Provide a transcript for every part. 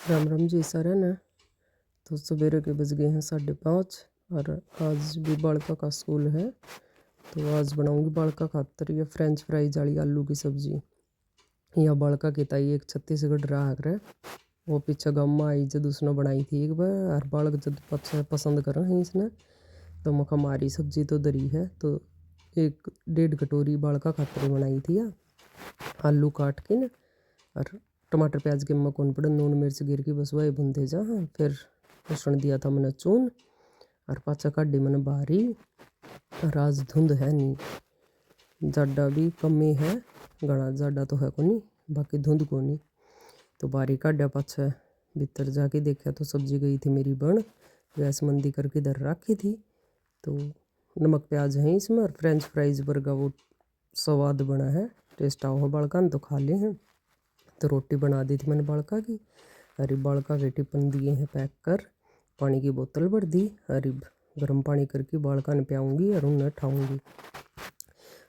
राम राम जी सारे ने। तो सवेरे के बज गए हैं 5:30 और आज भी बालका का स्कूल है। तो आज बनाऊंगी बालका खातर या फ्रेंच फ्राइज वाली आलू की सब्जी। या बालका की ताई एक छत्तीसगढ़ रहा करे वो पीछे गाँव में आई जब उसने बनाई थी एक बार और बालक जब पसंद कर हैं इसने तो मखा हमारी सब्जी तो दरी है। तो 1-1.5 कटोरी बालका खातर बनाई थी या आलू काट के न और टमाटर प्याज के कौन पड़े नून मिर्च गिर की बस वही भूनते जा। फिर लहसुन दिया था मैंने चून और पाचा काटी मैंने बाहरी। और आज धुंध है नहीं जाडा भी कमी है घना जाडा तो है को नहीं बाकी धुंध को नहीं। तो बारी काटा पाछा भीतर जाके देखा तो सब्जी गई थी मेरी बन गैस मंदी करके इधर रखी थी। तो नमक प्याज है इसमें और फ्रेंच फ्राइज वर्गा वो स्वाद बना है टेस्ट आओ बालका तो खा ले हैं। तो रोटी बना दी थी मैंने बालका की। अरे बालका के टिफिन दिए हैं पैक कर पानी की बोतल भर दी। अरे गर्म पानी करके बालका ने पियाऊँगी और उन्हें उठाऊँगी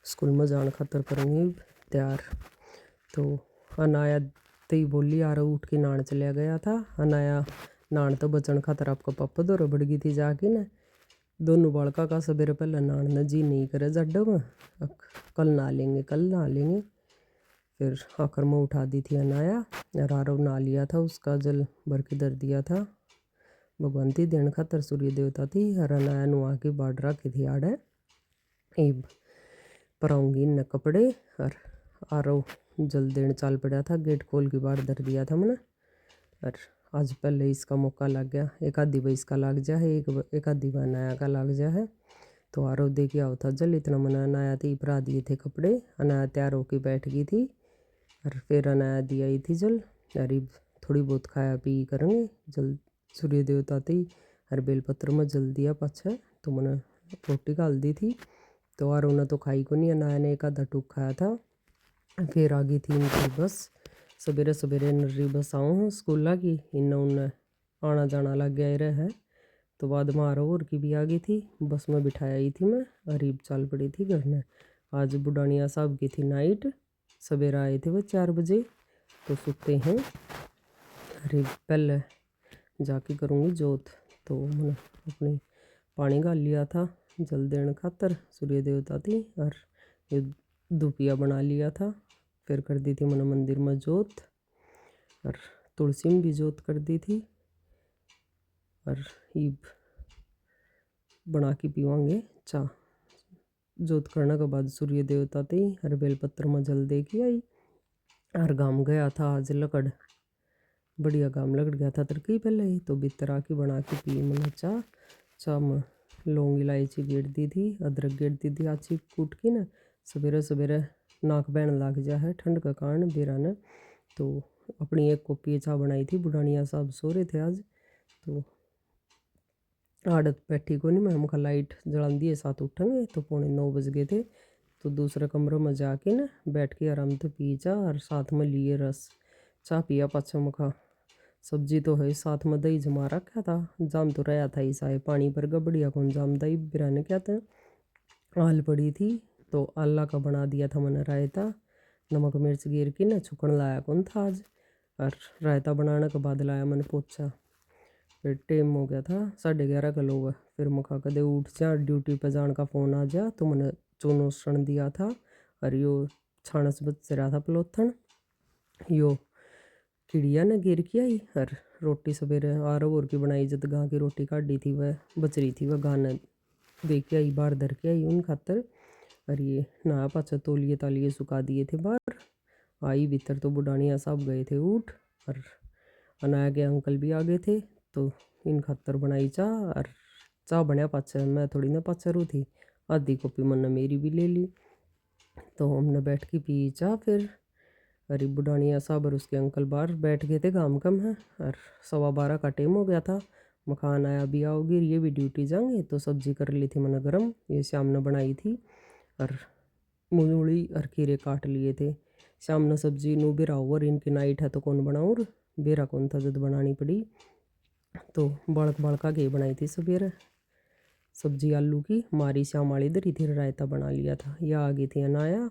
स्कूल में जाने खातर करूँगी तैयार। तो अनाया तई बोली आ रहा उठ के नान चलिया गया था। अनाया नान तो बचन खातर आपका पापा दौरा बढ़ गई थी जाके न दोनों बालका का सवेरे पहले नान न जी नहीं करे जड्डा में कल नहा लेंगे। फिर आकर में उठा दी थी अनाया और आरव नहा लिया था उसका जल भर के धर दिया था भगवंती देन खातर सूर्य देवता थी। और अनाया नुआ के बाढ़ रखी थी आड़े ईब पराऊँगी इन कपड़े और आरव जल देन चाल पड़ा था गेट खोल के बाहर धर दिया था मैंने। और आज पहले इसका मौका लग गया एक आधी बार इसका लग जा है एक आधी बार अनाया का लग जा है। तो आरव दे के आओ था जल इतना मैंने अनाया थी परा दिए थे कपड़े अनाया तैयार होके बैठ गई थी। और फिर अनाया दी आई थी जल अरे थोड़ी बहुत खाया पी करेंगे जल सूर्य देवता थी और बेलपत्र में जल दिया पाछा। तो मैंने रोटी डाल दी थी तो और उन्हें तो खाई को नहीं अनाया ने एक आधा टूक खाया था। फिर आ गई थी इनकी बस सवेरे सवेरे नर्री बस आऊँ स्कूल की इन उन्हें आना जाना लग गया रहा है। तो बाद में आरो और की भी आ गई थी बस में बिठाई आई थी मैं अरीब चल पड़ी थी घर में। आज बुढ़ानिया साहब की थी नाइट सवेरा आए थे वो 4 बजे तो सुते हैं। अरे पहले जाके करूँगी जोत। तो मैंने अपनी पानी गाल लिया था जल देने खातर सूर्य देवता थी और ये धुपिया बना लिया था। फिर कर दी थी मैंने मंदिर में जोत और तुलसी में भी जोत कर दी थी। और ईब बना के पीवांगे चाह जोत करने के बाद सूर्य देवता थी और बेलपत्र में जल दे के आई। और गाम गया था आज लकड़ बढ़िया गाम लकड़ गया था तरकी पहले ही तो भीतर आके बना के पी मैंने चाह में लौंग इलायची गेर दी थी अदरक गेर दी थी आची कूट की ना सवेरे सवेरे नाक बहन लग जा है ठंड का कारण बेरा ने। तो अपनी एक कॉपी चाह बनाई थी बुढ़ानिया साहब सो रहे थे आज। तो आदत बैठी को नहीं मैं मुखा लाइट जला दिए साथ उठेंगे तो 9:15 बज गए थे। तो दूसरे कमरे में जाके ना बैठ के आराम से पी चाह और साथ में लिए रस चाह पिया पाछा मुखा सब्जी तो है साथ में दही जमा रखा था जाम तो रहा था ईसाए पानी पर गबड़िया कौन जाम दही बिराने क्या था आल पड़ी थी। तो आला का बना दिया था मैंने रायता नमक मिर्च गिर के ना छुकन लाया कौन था आज। और रायता बनाने के बाद लाया मैंने पोछा। फिर टाइम हो गया था 11:30 का लोग फिर मुखा कदे उठ जा ड्यूटी पर जाने का फ़ोन आ जा तो मैंने चूनो सण दिया था। और यो छानस बच रहा था पलोथन यो चिड़िया ने गिर के आई और रोटी सवेरे आरव और की बनाई जब गाँ की रोटी काटी थी वह बच रही थी वह गाने दे के आई बाहर धर के आई उन खातर। और ये नहा पाछा तौलिए तालिए सुखा दिए थे बाहर आई भीतर तो बुढ़ानिया साहब गए थे उठ। और अनाया के अंकल भी आ गए थे तो इन खातर बनाई चाह और चाह बनया पाछा मैं थोड़ी ना पाछा रू थी आधी कॉपी मैंने मेरी भी ले ली। तो हमने बैठ के पी चाह फिर अरे बुढ़ानिया साहब और उसके अंकल बाहर बैठ गए थे काम कम है। और 12:15 का टाइम हो गया था मकान आया भी आओगी ये भी ड्यूटी जाएंगे तो सब्जी कर ली थी मैंने गरम ये शाम ने बनाई थी। और मूली और खीरे काट लिए थे शाम ने सब्जी नू बेरा और इनकी नाइट है तो कौन बनाऊँ बेरा कौन था जब बनानी पड़ी। तो बालका के बनाई थी सवेरे सब्जी आलू की मारी शाम वाली दरी थी रायता बना लिया था यह आ गई थी अनाया।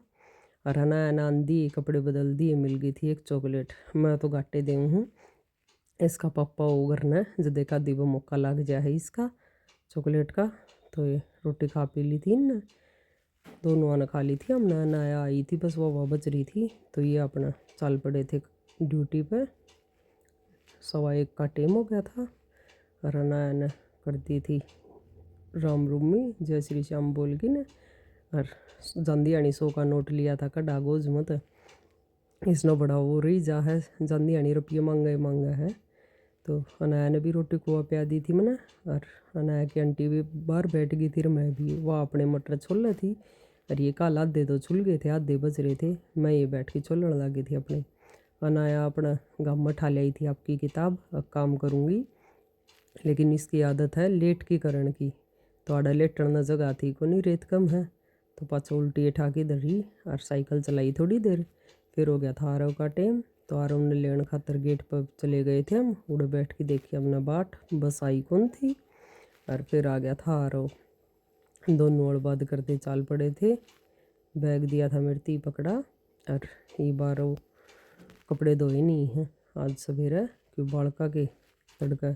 और अनाया नान दिए कपड़े बदल दिए मिल गई थी एक चॉकलेट मैं तो घाटे दे हूँ इसका पापा वो करना है जो देखा दी वो मौका लग जाए है इसका चॉकलेट का। तो ये रोटी खा पी ली थी न, दोनों ने खा ली थी, हमने नया आई थी बस वो बच रही थी। तो ये अपना चल पड़े थे ड्यूटी पे। 1:15 का टाइम हो गया था और अनाया ने कर दी थी राम रूमी जय श्री श्याम बोल के न। और जांदी आनी 100 का नोट लिया था कड़ा गोज मत, इसने बड़ा वो रही जा है जांदी आनी रुपये मांगा है। तो अनाया ने भी रोटी खुआ प्या दी थी मैंने। और अनाया की आंटी भी बाहर बैठ गई थी और मैं भी, वह अपने मटर छोल रही थी और ये काल आधे तो छुल गए थे आधे बच रहे थे, मैं ये बैठ के छोलने लगी थी अपने। अनाया अपना गाँव में ठा लाई थी आपकी किताब, अब काम करूँगी लेकिन इसकी आदत है लेट की करण की। तो आड़ा लेटन जगह थी को नहीं, रेत कम है तो पाछा उल्टी ठा के धरी और साइकिल चलाई थोड़ी देर। फिर हो गया था आरव का टाइम, तो आरव ने लेने खातर गेट पर चले गए थे हम, उड़े बैठ के देखी हमने बाट बस आई कौन थी। और फिर आ गया था आरव, दोनों और बात करते चाल पड़े थे। बैग दिया था मेरे ती पकड़ा और ये बार कपड़े धोए नहीं हैं आज सवेरे, क्यों बालका के तड़का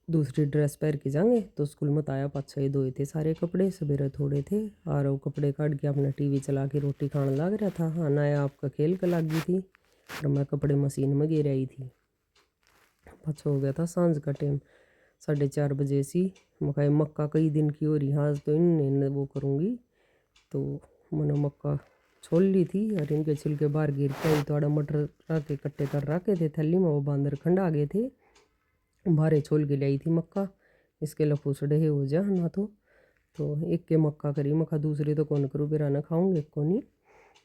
दूसरी ड्रेस पहन के जाएंगे। तो स्कूल में आया 5-6 धोए थे सारे कपड़े, सवेरे थोड़े थे। और वो कपड़े काट के अपना टीवी चला के रोटी खाने लग रहा था। अनाया आपका खेल का लग गई थी और मैं कपड़े मशीन में गिर आई थी। पाछा हो गया था सांझ का टाइम 4:30 बजे सी। मकाई मक्का कई दिन की हो रही, आज तो इन वो करूँगी। तो मैंने मक्का छोल ली थी और इनके छिलके बाहर गिर के आई। तो आड़ा मटर रखे कट्टे कर रखे थे थैली में, वो बांदर खंडा गए थे, बाहर छोल के लाई थी मक्का। इसके लफूसड़े है हो जा ना। तो एक के मक्का करी, मक्का दूसरे तो कौन करूँ बिरा ना खाऊंगे एक को नहीं।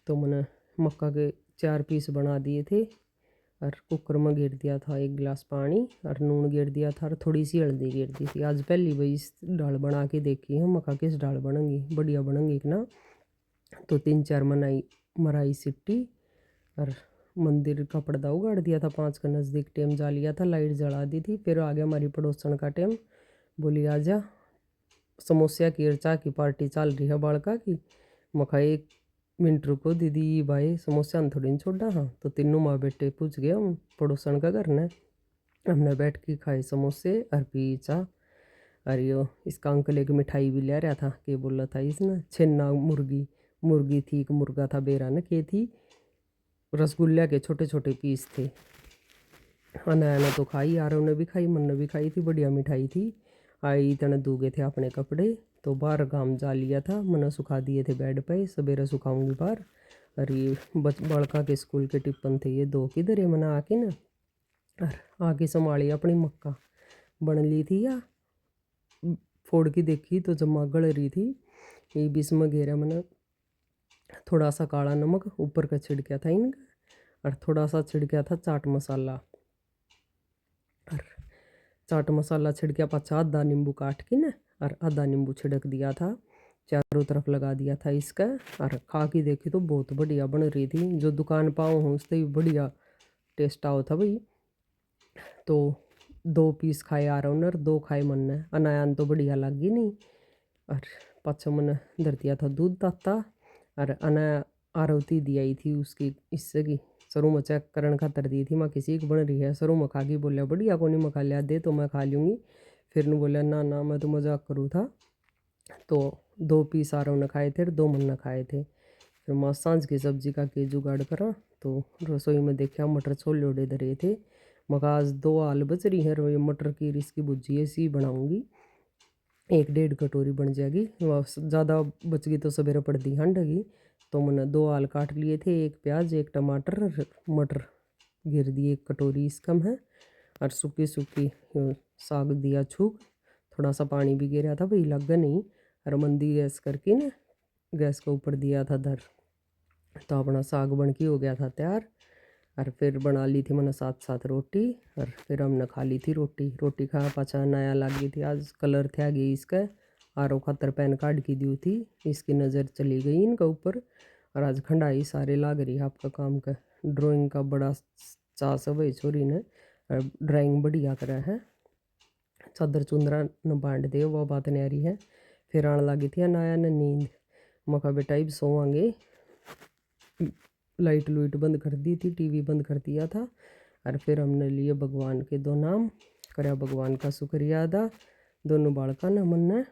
तो मैंने मक्का के 4 पीस बना दिए थे और कुकर में गिर दिया था 1 गिलास पानी और नून गिर दिया था और थोड़ी सी हल्दी गिर दी थी। आज पहली भाई इस दाल बना के देखी है मक्का किस दाल बनेंगी, बढ़िया बनेंगी ना। तो 3-4 मराई सिट्टी और मंदिर का पर्दा उगाड़ दिया था। 5 के नज़दीक टाइम जा लिया था, लाइट जला दी थी। फिर आ गया हमारी पड़ोसन का टाइम, बोली आजा समोसा की और चाय की पार्टी चल रही है बालका की। मखा 1 मिनट रुको दीदी भाई समोसा हम थोड़ी नहीं छोड़ा। हाँ तो तीनों माँ बेटे पूछ गए हम पड़ोसन का घर ने, हमने बैठ के खाए समोसे और पी चाह। और यो इसका अंकल एक मिठाई भी ले रहा था, के बोला था इसने छेना मुर्गी थी, एक मुर्गा था बेरा न के थी, रसगुल्ला के छोटे छोटे पीस थे। अनाया ने तो खाई, आरव ने भी खाई, मन ने भी खाई थी, बढ़िया मिठाई थी। आई तने दूगे थे अपने कपड़े, तो बाहर काम जा लिया था, मैंने सुखा दिए थे बेड पे, सवेरे सुखाऊंगी बाहर। और ये बड़का के स्कूल के टिप्पन थे ये 2 किधर है, मैंने आके ना और आके संभाली अपनी मक्का बन ली थी या फोड़ की देखी तो जमा गल रही थी। ये बीच में घेरा मैंने थोड़ा सा काला नमक ऊपर का छिड़का था इनका और थोड़ा सा छिड़का था चाट मसाला। और चाट मसाला छिड़का पाछा आधा नींबू काट के ना और आधा नींबू छिड़क दिया था, चारों तरफ लगा दिया था इसका। और खा के देखी तो बहुत बढ़िया बन रही थी, जो दुकान पाओ हूँ उससे भी बढ़िया टेस्ट आओ था भाई। तो 2 पीस खाए आ रहा हूँ और 2 खाए मन ने, अनायान तो बढ़िया लगी नहीं। और पाछा मैंने धर दिया था दूध ताता और अना आरवती दी आई थी उसकी इससे की सरू में चेक करण खातर दी थी, मैं किसी की बन रही है सरू में खा के बोलिया बढ़िया को नहीं मैं खा लिया दे तो मैं खा लूँगी। फिर ने बोला ना ना मैं तो मजाक करूँ था। तो 2 पीस आरव ने खाए थे और 2 मन ने खाए थे। फिर मैं सांझ की सब्जी का के जुगाड़ करा, तो रसोई में देखा मटर छोले उड़े धरे थे। मगर आज 2 आलू बच रही है, मटर की इसकी भुजी ऐसी बनाऊँगी, 1-1.5 कटोरी बन जाएगी। वह ज़्यादा बच गई तो सवेरे पड़ दी हंडेगी। तो मैंने 2 आल काट लिए थे, 1 प्याज 1 टमाटर और मटर गिर दिए 1 कटोरी इसका है। और सूखी साग दिया छूक, थोड़ा सा पानी भी गिरा था भाई लग नहीं। और मंदी गैस करके ना गैस के ऊपर दिया था धर, तो अपना साग बन के हो गया था तैयार। और फिर बना ली थी मैंने साथ साथ रोटी और फिर हमने खा ली थी रोटी खा पाछा नया लगी थी। आज कलर थे गई इसका, आरो खातर पैन कार्ड की दी थी, इसकी नज़र चली गई इनका ऊपर। और आज खंडाई सारे लाग रही है आपका काम का, ड्राइंग का बड़ा चाह सब है छोरी ने, ड्राइंग बढ़िया करा है। चादर चुंदरा न बांट दे वो बात नहीं आ रही है। फिर आने लगी थी अनाया ने नींद, मका बेटा अब सोवांगे, लाइट लूइट बंद कर दी थी, टीवी बंद कर दिया था। और फिर हमने लिए भगवान के 2 नाम, करया भगवान का शुक्रिया अदा। दोनों बालका ने मन ने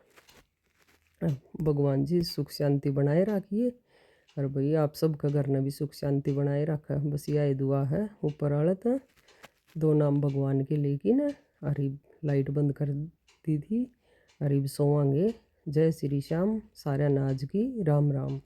भगवान जी सुख शांति बनाए रखिए और भैया आप सबका घर ने भी सुख शांति बनाए रखा। बस यही दुआ है ऊपर वाले तो 2 नाम भगवान के लेकिन अरे लाइट बंद कर दी थी। अरे सोवांगे। जय श्री श्याम। सारे नाज की राम राम।